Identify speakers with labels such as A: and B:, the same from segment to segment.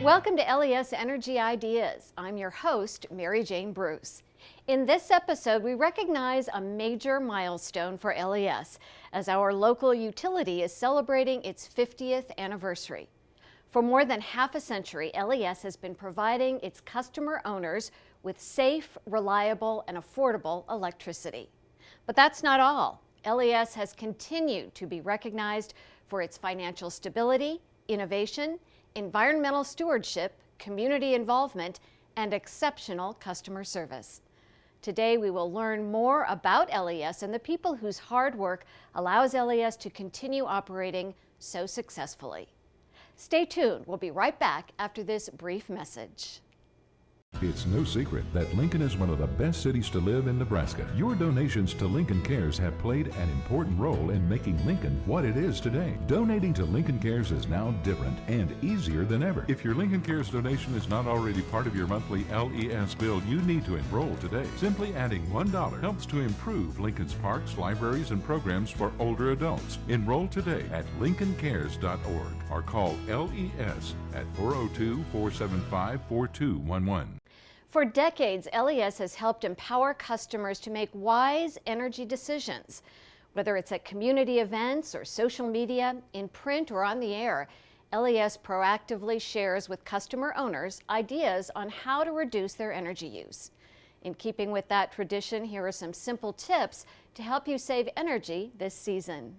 A: Welcome to LES Energy Ideas. I'm your host, Mary Jane Bruce. In this episode, we recognize a major milestone for LES as our local utility is celebrating its 50th anniversary. For more than half a century, LES has been providing its customer owners with safe, reliable, and affordable electricity. But that's not all. LES has continued to be recognized for its financial stability, innovation, environmental stewardship, community involvement, and exceptional customer service. Today we will learn more about LES and the people whose hard work allows LES to continue operating so successfully. Stay tuned. We'll be right back after this brief message.
B: It's no secret that Lincoln is one of the best cities to live in Nebraska. Your donations to Lincoln Cares have played an important role in making Lincoln what it is today. Donating to Lincoln Cares is now different and easier than ever. If your Lincoln Cares donation is not already part of your monthly LES bill, you need to enroll today. Simply adding $1 helps to improve Lincoln's parks, libraries, and programs for older adults. Enroll today at lincolncares.org or call LES at 402-475-4211.
A: For decades, LES has helped empower customers to make wise energy decisions. Whether it's at community events or social media, in print or on the air, LES proactively shares with customer owners ideas on how to reduce their energy use. In keeping with that tradition, here are some simple tips to help you save energy this season.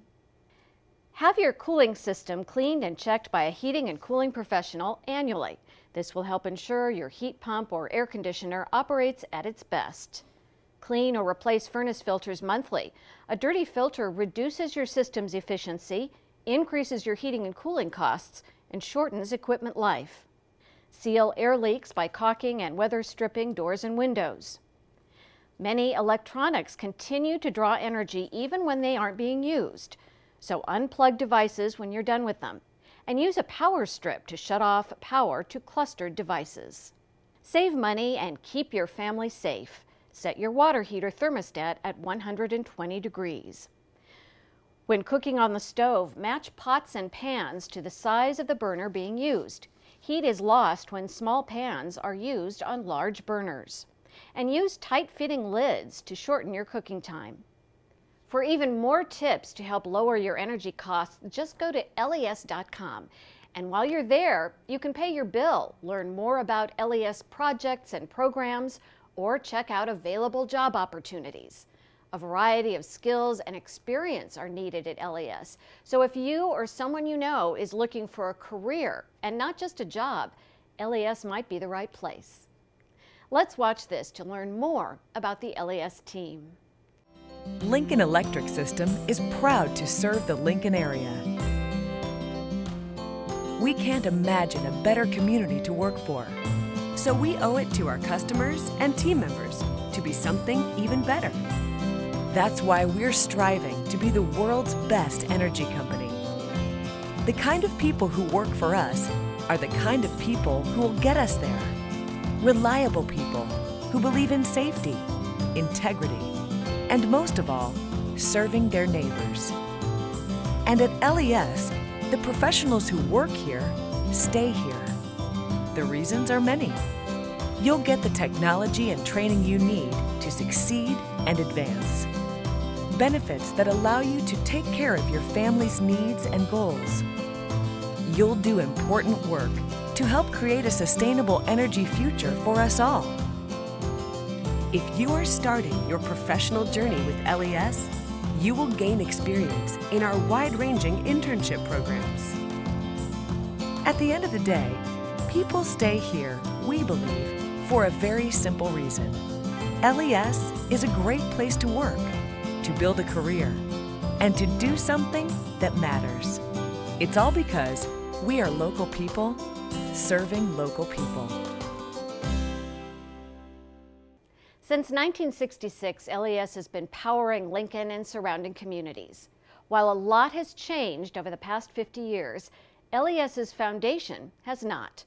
A: Have your cooling system cleaned and checked by a heating and cooling professional annually. This will help ensure your heat pump or air conditioner operates at its best. Clean or replace furnace filters monthly. A dirty filter reduces your system's efficiency, increases your heating and cooling costs, and shortens equipment life. Seal air leaks by caulking and weather stripping doors and windows. Many electronics continue to draw energy even when they aren't being used. So unplug devices when you're done with them, and use a power strip to shut off power to clustered devices. Save money and keep your family safe. Set your water heater thermostat at 120 degrees. When cooking on the stove, match pots and pans to the size of the burner being used. Heat is lost when small pans are used on large burners. And use tight-fitting lids to shorten your cooking time. For even more tips to help lower your energy costs, just go to les.com. And while you're there, you can pay your bill, learn more about LES projects and programs, or check out available job opportunities. A variety of skills and experience are needed at LES. So if you or someone you know is looking for a career and not just a job, LES might be the right place. Let's watch this to learn more about the LES team.
C: Lincoln Electric System is proud to serve the Lincoln area. We can't imagine a better community to work for, so we owe it to our customers and team members to be something even better. That's why we're striving to be the world's best energy company. The kind of people who work for us are the kind of people who will get us there. Reliable people who believe in safety, integrity, and most of all, serving their neighbors. And at LES, the professionals who work here stay here. The reasons are many. You'll get the technology and training you need to succeed and advance. Benefits that allow you to take care of your family's needs and goals. You'll do important work to help create a sustainable energy future for us all. If you are starting your professional journey with LES, you will gain experience in our wide-ranging internship programs. At the end of the day, people stay here, we believe, for a very simple reason. LES is a great place to work, to build a career, and to do something that matters. It's all because we are local people serving local people.
A: Since 1966, LES has been powering Lincoln and surrounding communities. While a lot has changed over the past 50 years, LES's foundation has not.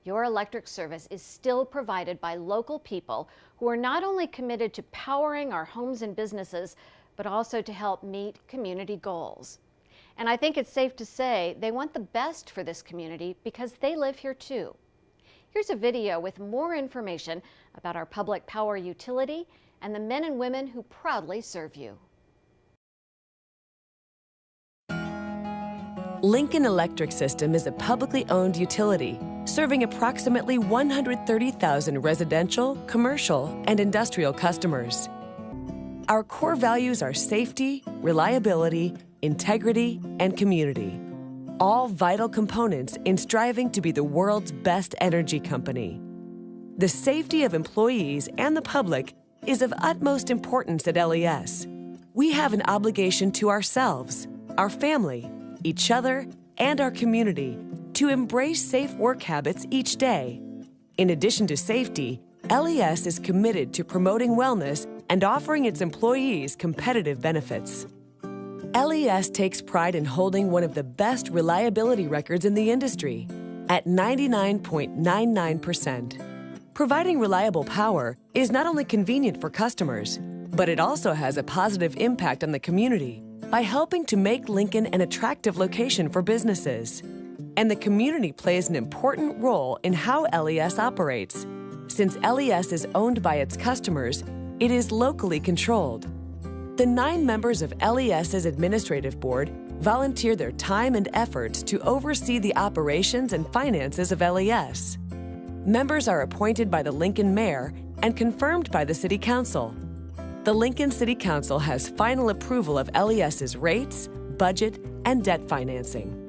A: Your electric service is still provided by local people who are not only committed to powering our homes and businesses, but also to help meet community goals. And I think it's safe to say they want the best for this community because they live here too. Here's a video with more information about our public power utility and the men and women who proudly serve you.
C: Lincoln Electric System is a publicly owned utility serving approximately 130,000 residential, commercial, and industrial customers. Our core values are safety, reliability, integrity, and community, all vital components in striving to be the world's best energy company. The safety of employees and the public is of utmost importance at LES. We have an obligation to ourselves, our family, each other, and our community to embrace safe work habits each day. In addition to safety, LES is committed to promoting wellness and offering its employees competitive benefits. LES takes pride in holding one of the best reliability records in the industry at 99.99%. Providing reliable power is not only convenient for customers, but it also has a positive impact on the community by helping to make Lincoln an attractive location for businesses. And the community plays an important role in how LES operates. Since LES is owned by its customers, it is locally controlled. The 9 members of LES's administrative board volunteer their time and efforts to oversee the operations and finances of LES. Members are appointed by the Lincoln Mayor and confirmed by the City Council. The Lincoln City Council has final approval of LES's rates, budget, and debt financing.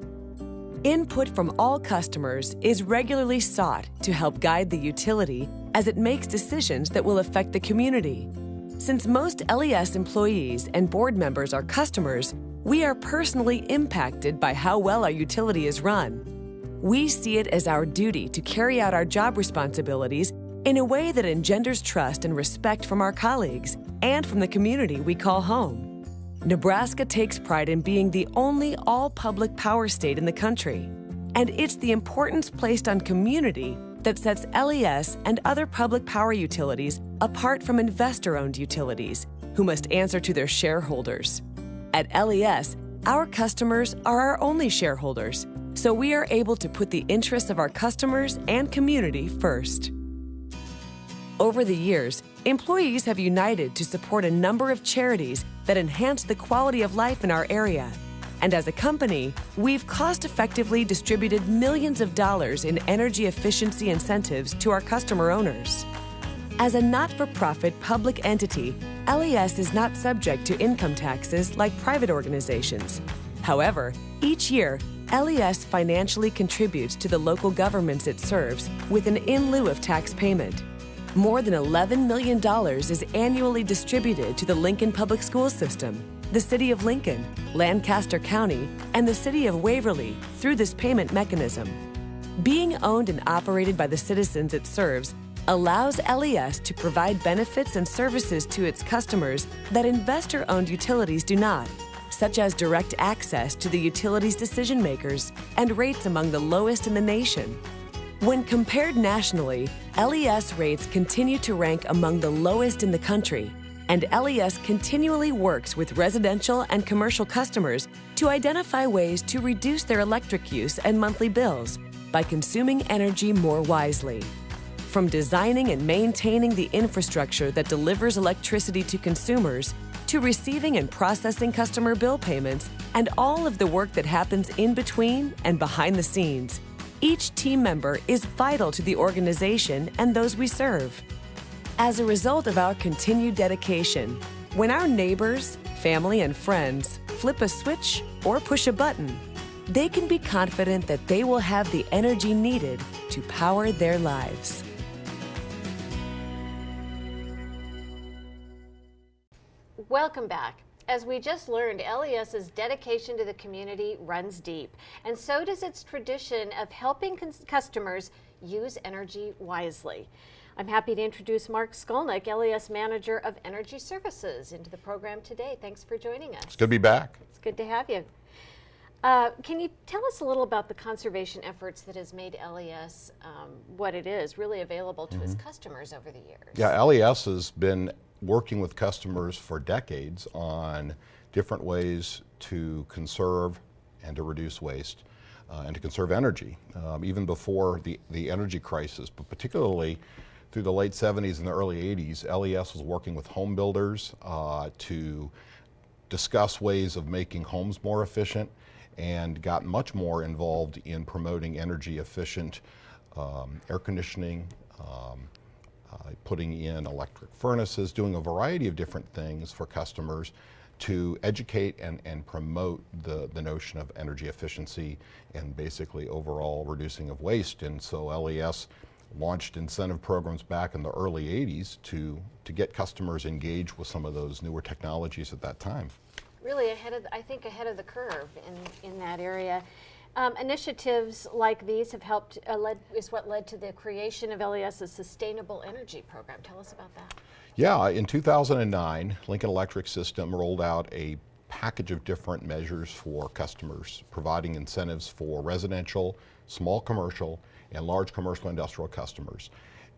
C: Input from all customers is regularly sought to help guide the utility as it makes decisions that will affect the community. Since most LES employees and board members are customers, we are personally impacted by how well our utility is run. We see it as our duty to carry out our job responsibilities in a way that engenders trust and respect from our colleagues and from the community we call home. Nebraska takes pride in being the only all-public power state in the country, and it's the importance placed on community that sets LES and other public power utilities apart from investor-owned utilities, who must answer to their shareholders. At LES, our customers are our only shareholders, so we are able to put the interests of our customers and community first. Over the years, employees have united to support a number of charities that enhance the quality of life in our area. And as a company, we've cost-effectively distributed millions of dollars in energy efficiency incentives to our customer owners. As a not-for-profit public entity, LES is not subject to income taxes like private organizations. However, each year, LES financially contributes to the local governments it serves with an in lieu of tax payment. More than $11 million is annually distributed to the Lincoln Public School System, the City of Lincoln, Lancaster County, and the City of Waverly through this payment mechanism. Being owned and operated by the citizens it serves allows LES to provide benefits and services to its customers that investor-owned utilities do not, such as direct access to the utility's decision makers and rates among the lowest in the nation. When compared nationally, LES rates continue to rank among the lowest in the country, and LES continually works with residential and commercial customers to identify ways to reduce their electric use and monthly bills by consuming energy more wisely. From designing and maintaining the infrastructure that delivers electricity to consumers, to receiving and processing customer bill payments, and all of the work that happens in between and behind the scenes, each team member is vital to the organization and those we serve. As a result of our continued dedication, when our neighbors, family, and friends flip a switch or push a button, they can be confident that they will have the energy needed to power their lives.
A: Welcome back. As we just learned, LES's dedication to the community runs deep, and so does its tradition of helping customers use energy wisely. I'm happy to introduce Mark Skolnick, LES Manager of Energy Services, into the program today. Thanks for joining us.
D: It's good to be back.
A: It's good to have you. Can you tell us a little about the conservation efforts that has made LES what it is, really available to its customers over the years?
D: Yeah, LES has been working with customers for decades on different ways to conserve and to reduce waste. and to conserve energy, even before the energy crisis, but particularly through the late 70s and the early 80s, LES was working with home builders to discuss ways of making homes more efficient, and got much more involved in promoting energy efficient air conditioning, putting in electric furnaces, doing a variety of different things for customers to educate and promote the notion of energy efficiency and basically overall reducing of waste. And so LES launched incentive programs back in the early 80s to get customers engaged with some of those newer technologies at that time.
A: Really I think ahead of the curve in that area. Initiatives like these have helped, is what led to the creation of LES's Sustainable Energy Program. Tell us about that.
D: Yeah, in 2009, Lincoln Electric System rolled out a package of different measures for customers, providing incentives for residential, small commercial, and large commercial industrial customers.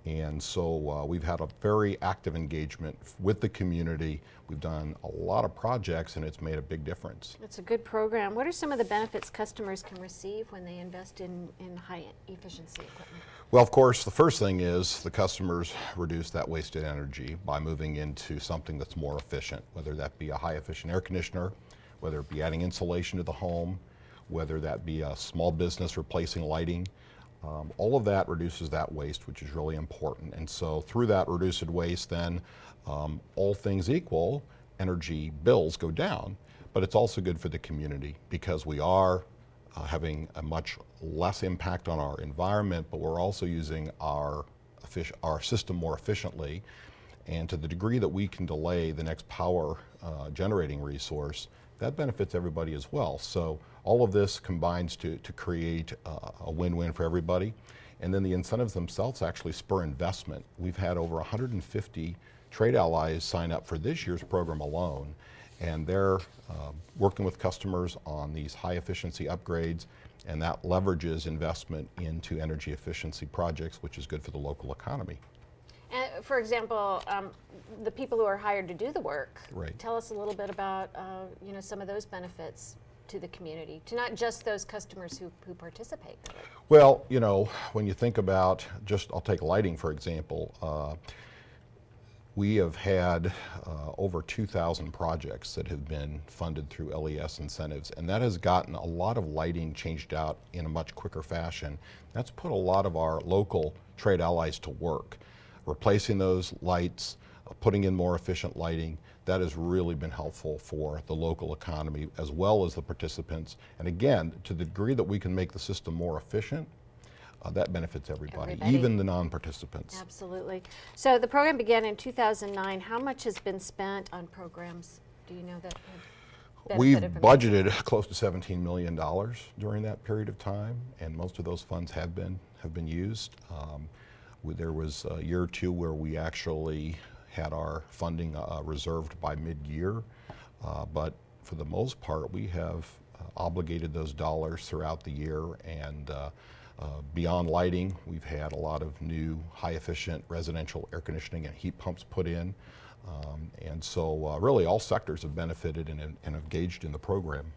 D: And so we've had a very active engagement with the community. We've done a lot of projects, and it's made a big difference.
A: It's a good program. What are some of the benefits customers can receive when they invest in high efficiency equipment?
D: Well, of course, the first thing is the customers reduce that wasted energy by moving into something that's more efficient, whether that be a high efficient air conditioner, whether it be adding insulation to the home, whether that be a small business replacing lighting. All of that reduces that waste, which is really important. And so through that reduced waste, then all things equal, energy bills go down, but it's also good for the community because we are having a much less impact on our environment, but we're also using our system more efficiently. And to the degree that we can delay the next power generating resource, that benefits everybody as well. So all of this combines to create a win-win for everybody. And then the incentives themselves actually spur investment. We've had over 150 trade allies sign up for this year's program alone, and they're working with customers on these high efficiency upgrades, and that leverages investment into energy efficiency projects, which is good for the local economy.
A: For example, the people who are hired to do the work.
D: Right.
A: Tell us a little bit about some of those benefits to the community, to not just those customers who participate.
D: Well, when you think about I'll take lighting for example. We have had over 2,000 projects that have been funded through LES incentives, and that has gotten a lot of lighting changed out in a much quicker fashion. That's put a lot of our local trade allies to work, replacing those lights, putting in more efficient lighting. That has really been helpful for the local economy as well as the participants. And again, to the degree that we can make the system more efficient, that benefits everybody, even the non-participants.
A: Absolutely. So the program began in 2009. How much has been spent on programs? Do you know that?
D: We've budgeted close to $17 million during that period of time, and most of those funds have been used. There was a year or two where we actually had our funding reserved by mid-year, but for the most part, we have obligated those dollars throughout the year. And beyond lighting, we've had a lot of new high-efficient residential air conditioning and heat pumps put in. And so really all sectors have benefited and engaged in the program.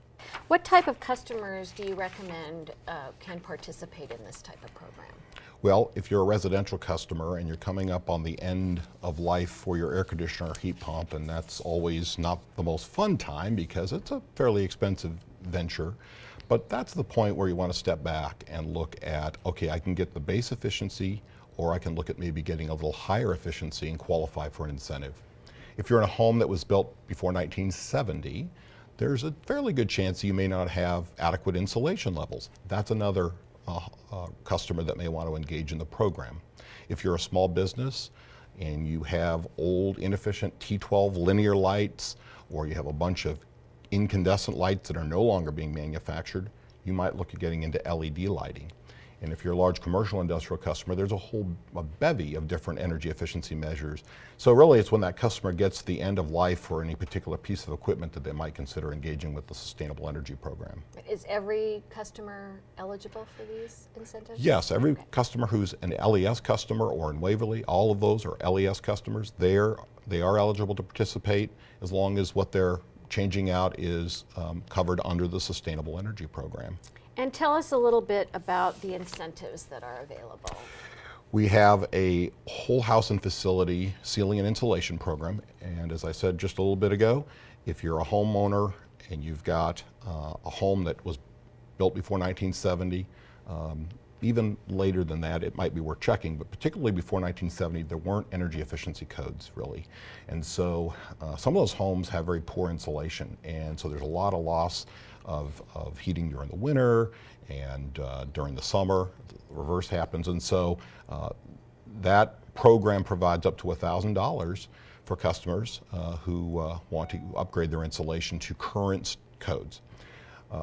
A: What type of customers do you recommend can participate in this type of program?
D: Well, if you're a residential customer and you're coming up on the end of life for your air conditioner or heat pump, and that's always not the most fun time because it's a fairly expensive venture, but that's the point where you want to step back and look at, okay, I can get the base efficiency, or I can look at maybe getting a little higher efficiency and qualify for an incentive. If you're in a home that was built before 1970, there's a fairly good chance you may not have adequate insulation levels. That's another customer that may want to engage in the program. If you're a small business and you have old, inefficient T12 linear lights, or you have a bunch of incandescent lights that are no longer being manufactured, you might look at getting into LED lighting. And if you're a large commercial industrial customer, there's a bevy of different energy efficiency measures. So really it's when that customer gets to the end of life for any particular piece of equipment that they might consider engaging with the Sustainable Energy Program.
A: Is every customer eligible for these incentives?
D: Yes, every customer who's an LES customer or in Waverly, all of those are LES customers. They are eligible to participate as long as what they're changing out is covered under the Sustainable Energy Program.
A: And tell us a little bit about the incentives that are available.
D: We have a whole house and facility sealing and insulation program, and as I said just a little bit ago, if you're a homeowner and you've got a home that was built before 1970, even later than that, it might be worth checking, but particularly before 1970, there weren't energy efficiency codes, really. And so some of those homes have very poor insulation, and so there's a lot of loss of heating during the winter and during the summer. The reverse happens, and so that program provides up to $1,000 for customers who want to upgrade their insulation to current codes.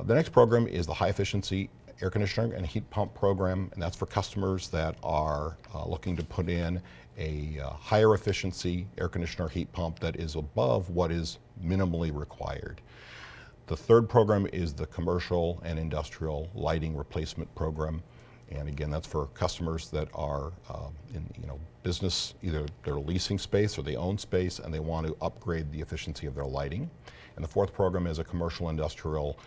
D: The next program is the high efficiency air conditioner and heat pump program, and that's for customers that are looking to put in a higher efficiency air conditioner heat pump that is above what is minimally required. The third program is the commercial and industrial lighting replacement program, and again, that's for customers that are in business, either they're leasing space or they own space and they want to upgrade the efficiency of their lighting. And the fourth program is a commercial industrial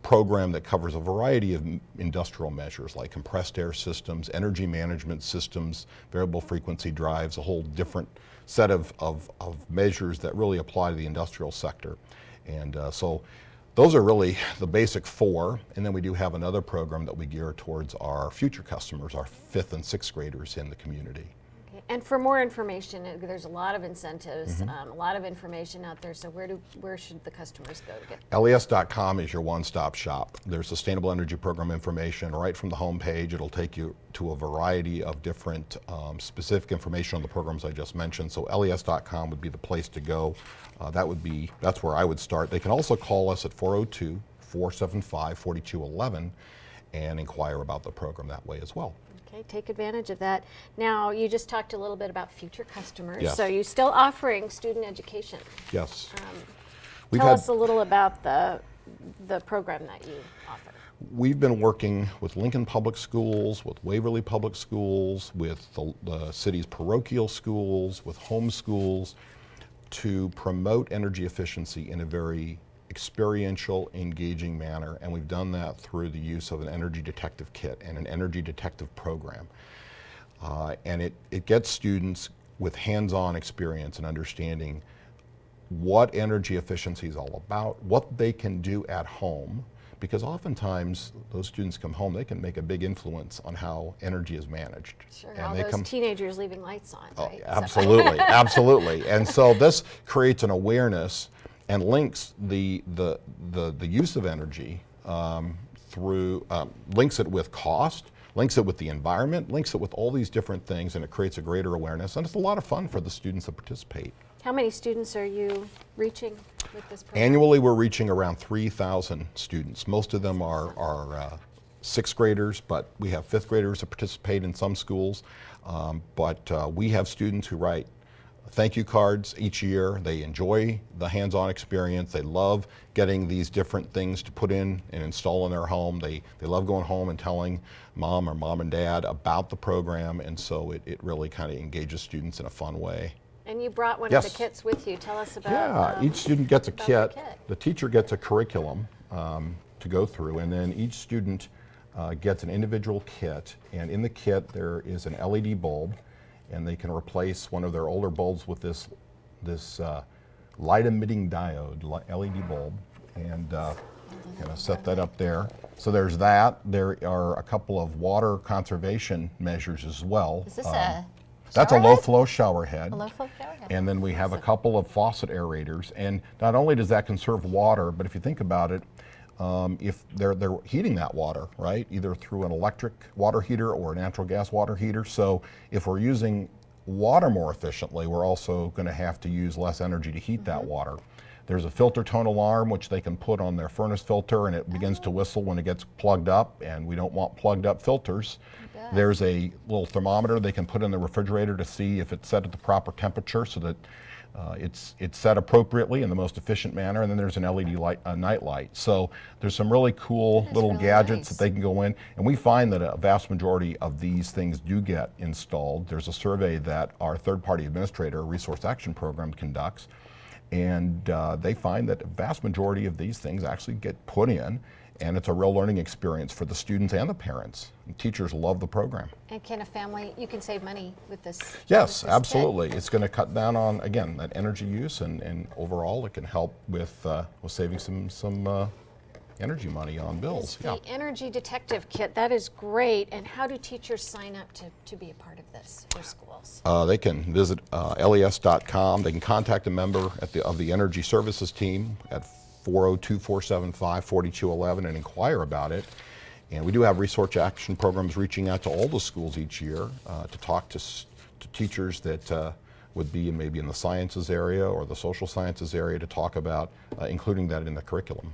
D: program that covers a variety of industrial measures like compressed air systems, energy management systems, variable frequency drives, a whole different set of measures that really apply to the industrial sector. And so those are really the basic four, and then we do have another program that we gear towards our future customers, our 5th and 6th graders in the community.
A: Okay. And for more information, there's a lot of incentives, a lot of information out there, so where should the customers go to get?
D: LES.com is your one-stop shop. There's sustainable energy program information right from the home page. It'll take you to a variety of different specific information on the programs I just mentioned, so LES.com would be the place to go. That's where I would start. They can also call us at 402-475-4211 and inquire about the program that way as well.
A: Okay, take advantage of that. Now, you just talked a little bit about future customers.
D: Yes.
A: So you're still offering student education.
D: Yes.
A: Tell us a little about the program that you offer.
D: We've been working with Lincoln Public Schools, with Waverly Public Schools, with the city's parochial schools, with home schools, to promote energy efficiency in a very experiential, engaging manner, and we've done that through the use of an energy detective kit and an energy detective program. And it gets students with hands-on experience and understanding what energy efficiency is all about, what they can do at home, because oftentimes those students come home, they can make a big influence on how energy is managed.
A: Sure,
D: and
A: all those teenagers leaving lights on, right?
D: Absolutely, absolutely. And so this creates an awareness and links the use of energy through, links it with cost, links it with the environment, links it with all these different things, and it creates a greater awareness, and it's a lot of fun for the students that participate.
A: How many students are you reaching with this program?
D: Annually, we're reaching around 3,000 students. Most of them are 6th graders, but we have 5th graders that participate in some schools. But we have students who write thank you cards each year. They enjoy the hands-on experience. They love getting these different things to put in and install in their home. They love going home and telling mom or mom and dad about the program, and so it really kind of engages students in a fun way.
A: And you brought one
D: Yes.
A: of the kits with you. Tell us about
D: each student gets a
A: about
D: kit. The teacher gets a curriculum to go through, and then each student gets an individual kit, and in the kit there is an LED bulb, and they can replace one of their older bulbs with this light emitting diode LED bulb, and kind of set that up there. So there's that. There are a couple of water conservation measures as well.
A: Is this
D: That's a
A: shower
D: low
A: head?
D: flow shower head.
A: A low flow shower head.
D: And then we have a couple of faucet aerators. And not only does that conserve water, but if you think about it, if they're heating that water, right, either through an electric water heater or a natural gas water heater. So if we're using water more efficiently, we're also going to have to use less energy to heat that water. There's a filter tone alarm which they can put on their furnace filter, and it begins to whistle when it gets plugged up, and we don't want plugged up filters. There's a little thermometer they can put in the refrigerator to see if it's set at the proper temperature so that it's set appropriately in the most efficient manner, and then there's an LED light, night light. So there's some really cool little
A: really
D: gadgets
A: nice.
D: that they can go in, and we find that a vast majority of these things do get installed. There's a survey that our third-party administrator, Resource Action Program, conducts, And they find that the vast majority of these things actually get put in, and it's a real learning experience for the students and the parents. And teachers love the program.
A: And can a family, you can save money with this?
D: Yes,
A: with this
D: absolutely.
A: kit.
D: It's going to cut down on, again, that energy use, and overall it can help with saving some energy money on bills.
A: The Energy Detective Kit, that is great. And how do teachers sign up to be a part of this for schools?
D: They can visit les.com. They can contact a member of the Energy Services team at 402-475-4211 and inquire about it. And we do have research action programs reaching out to all the schools each year to talk to teachers that would be maybe in the sciences area or the social sciences area to talk about including that in the curriculum.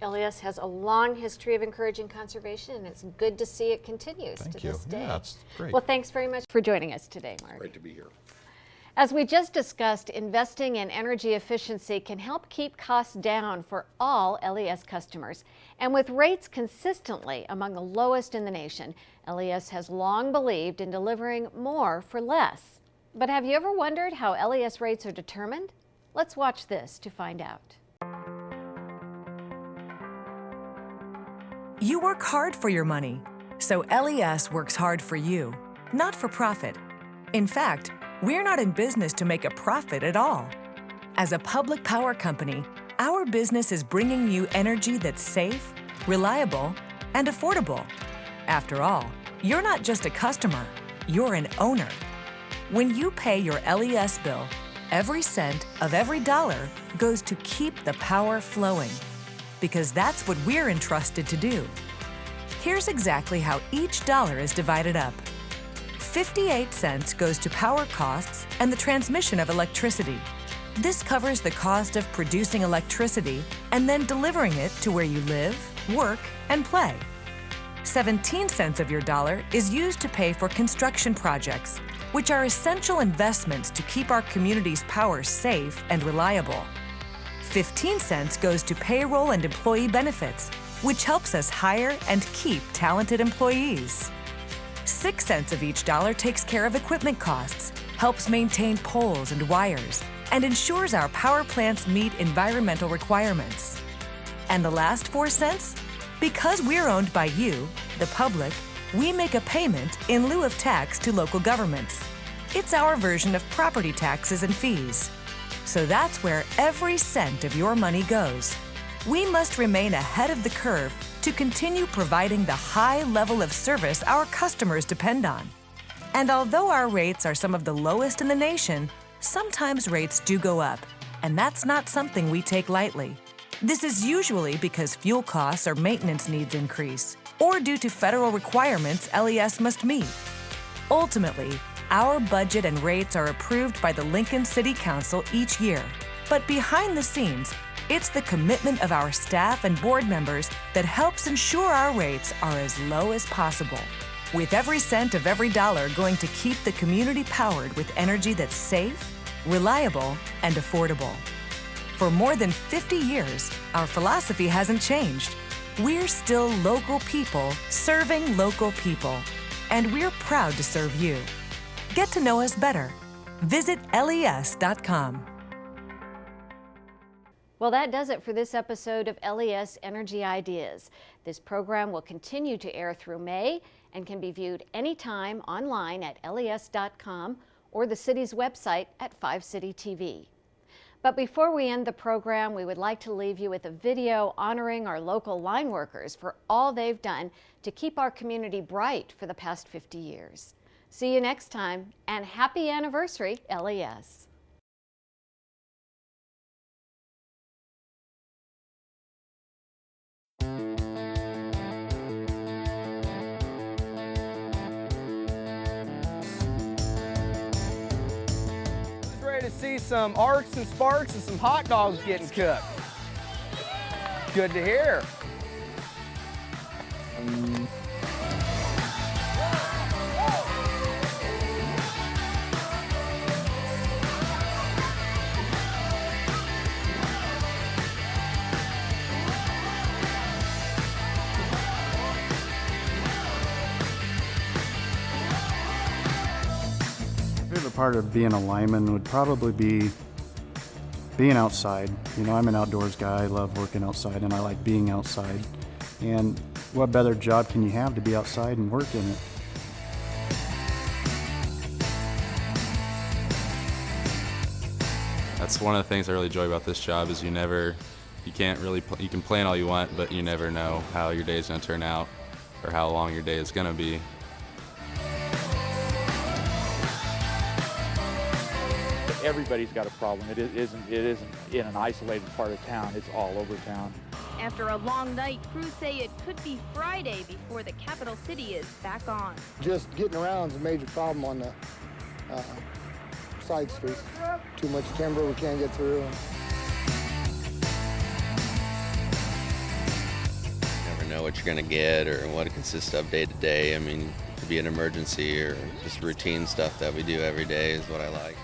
A: LES has a long history of encouraging conservation, and it's good to see it continues to
D: Thank you.
A: this day.
D: Yeah, that's great.
A: Well, thanks very much for joining us today, Mark.
D: Great to be here.
A: As we just discussed, investing in energy efficiency can help keep costs down for all LES customers. And with rates consistently among the lowest in the nation, LES has long believed in delivering more for less. But have you ever wondered how LES rates are determined? Let's watch this to find out.
C: You work hard for your money, so LES works hard for you, not for profit. In fact, we're not in business to make a profit at all. As a public power company, our business is bringing you energy that's safe, reliable, and affordable. After all, you're not just a customer, you're an owner. When you pay your LES bill, every cent of every dollar goes to keep the power flowing, because that's what we're entrusted to do. Here's exactly how each dollar is divided up. 58 cents goes to power costs and the transmission of electricity. This covers the cost of producing electricity and then delivering it to where you live, work, and play. 17 cents of your dollar is used to pay for construction projects, which are essential investments to keep our community's power safe and reliable. 15 cents goes to payroll and employee benefits, which helps us hire and keep talented employees. 6 cents of each dollar takes care of equipment costs, helps maintain poles and wires, and ensures our power plants meet environmental requirements. And the last 4 cents? Because we're owned by you, the public, we make a payment in lieu of tax to local governments. It's our version of property taxes and fees. So that's where every cent of your money goes. We must remain ahead of the curve to continue providing the high level of service our customers depend on. And although our rates are some of the lowest in the nation, sometimes rates do go up, and that's not something we take lightly. This is usually because fuel costs or maintenance needs increase, or due to federal requirements LES must meet. Ultimately, our budget and rates are approved by the Lincoln City Council each year. But behind the scenes, it's the commitment of our staff and board members that helps ensure our rates are as low as possible, with every cent of every dollar going to keep the community powered with energy that's safe, reliable, and affordable. For more than 50 years, our philosophy hasn't changed. We're still local people serving local people, and we're proud to serve you. Get to know us better. Visit les.com.
A: Well, that does it for this episode of LES Energy Ideas. This program will continue to air through May and can be viewed anytime online at les.com or the city's website at 5 City TV. But before we end the program, we would like to leave you with a video honoring our local line workers for all they've done to keep our community bright for the past 50 years. See you next time, and happy anniversary, LES.
E: Ready to see some arcs and sparks and some hot dogs getting cooked. Good to hear.
F: Favorite part of being a lineman would probably be being outside. You know, I'm an outdoors guy. I love working outside and I like being outside. And what better job can you have to be outside and work in it?
G: That's one of the things I really enjoy about this job is you can plan all you want, but you never know how your day is going to turn out or how long your day is going to be.
H: Everybody's got a problem. It isn't in an isolated part of town. It's all over town.
I: After a long night, crews say it could be Friday before the capital city is back on.
J: Just getting around is a major problem on the side streets. Too much timber we can't get through.
K: You never know what you're going to get or what it consists of day to day. I mean, it could be an emergency or just routine stuff that we do every day is what I like.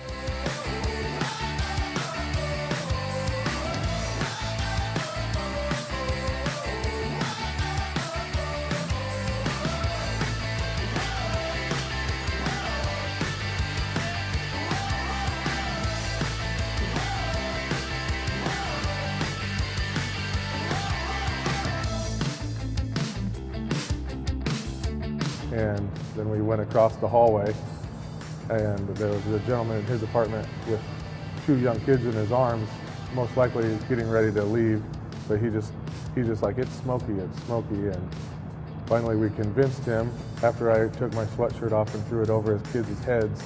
L: And then we went across the hallway, and there was a gentleman in his apartment with 2 young kids in his arms, most likely getting ready to leave, but he's just like, it's smoky, and finally we convinced him, after I took my sweatshirt off and threw it over his kids' heads,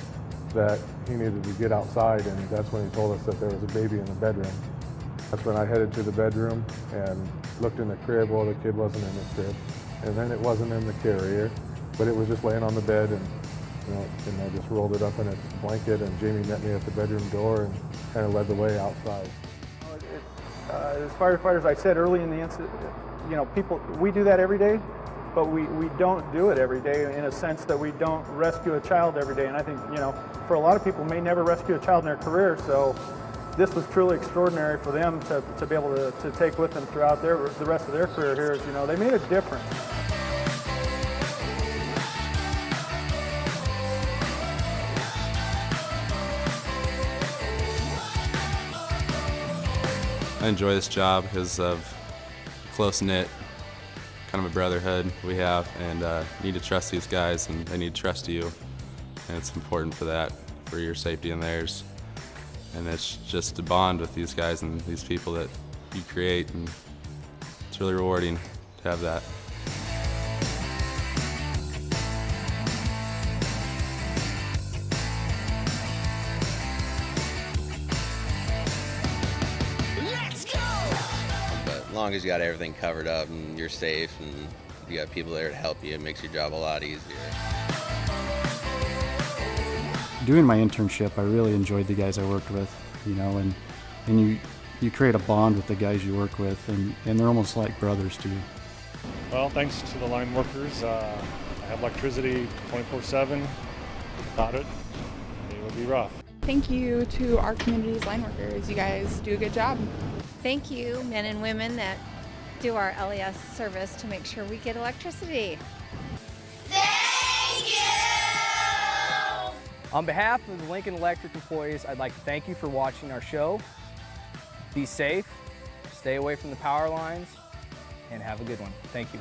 L: that he needed to get outside, and that's when he told us that there was a baby in the bedroom. That's when I headed to the bedroom and looked in the crib. Well, the kid wasn't in the crib, and then it wasn't in the carrier, but it was just laying on the bed, and and I just rolled it up in its blanket, and Jamie met me at the bedroom door and kind of led the way outside.
M: As firefighters, I said early in the incident, we do that every day, but we don't do it every day in a sense that we don't rescue a child every day. And I think, for a lot of people may never rescue a child in their career, so this was truly extraordinary for them to be able to take with them throughout the rest of their career here is, they made a difference.
G: I enjoy this job because of close-knit, kind of a brotherhood we have, and you need to trust these guys, and they need to trust you, and it's important for that, for your safety and theirs. And it's just a bond with these guys and these people that you create, and it's really rewarding to have that.
K: As long as you got everything covered up and you're safe and you got people there to help you, it makes your job a lot easier.
F: Doing my internship, I really enjoyed the guys I worked with, and you create a bond with the guys you work with, and they're almost like brothers to you.
N: Well, thanks to the line workers, I have electricity 24/7. Without it, it would be rough.
O: Thank you to our community's line workers. You guys do a good job.
P: Thank you, men and women that do our LES service to make sure we get electricity.
I: Thank you!
E: On behalf of the Lincoln Electric employees, I'd like to thank you for watching our show. Be safe, stay away from the power lines, and have a good one. Thank you.